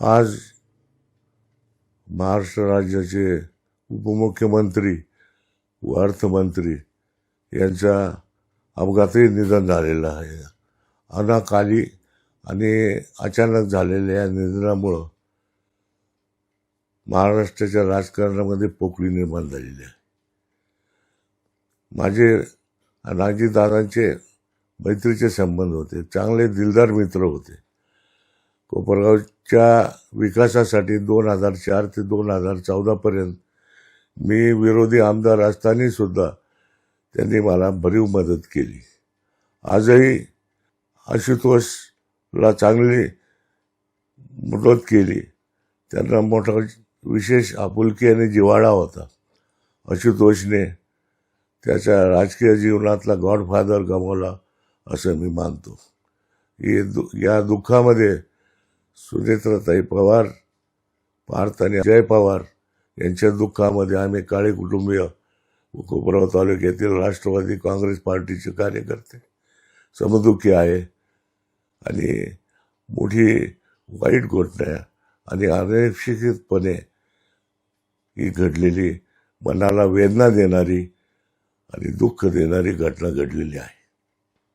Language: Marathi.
आज महाराष्ट्र राज्याचे उपमुख्यमंत्री व अर्थमंत्री यांचा अपघाती निधन झालेलं आहे. अनाकाली आणि अचानक झालेल्या या निधनामुळं महाराष्ट्राच्या राजकारणामध्ये पोकळी निर्माण झालेली आहे. माझे आणि अजितदादांचे मैत्रीचे संबंध होते, चांगले दिलदार मित्र होते. कोपरगावच्या विकासासाठी 2004 ते 2014 पर्यंत मी विरोधी आमदार असताना सुद्धा त्यांनी मला भरीव मदत केली. आजही आशुतोषला चांगली मदत केली. त्यांना मोठा विशेष आपुलकी आणि जिव्हाळा होता. आशुतोषने त्याच्या राजकीय जीवनातला गॉडफादर गमावला असं मी मानतो. या दुःखामध्ये सुनेत्राताई पवार, पार्थ आणि अजय पवार यांच्या दुःखामध्ये आम्ही काळे कुटुंबीय कोपरगाव तालुक्यातील राष्ट्रवादी काँग्रेस पार्टीचे कार्यकर्ते समदुःखी आहे. आणि मोठी वाईट घटना आणि अनपेक्षितपणे ही घडलेली, मनाला वेदना देणारी आणि दुःख देणारी घटना घडलेली आहे.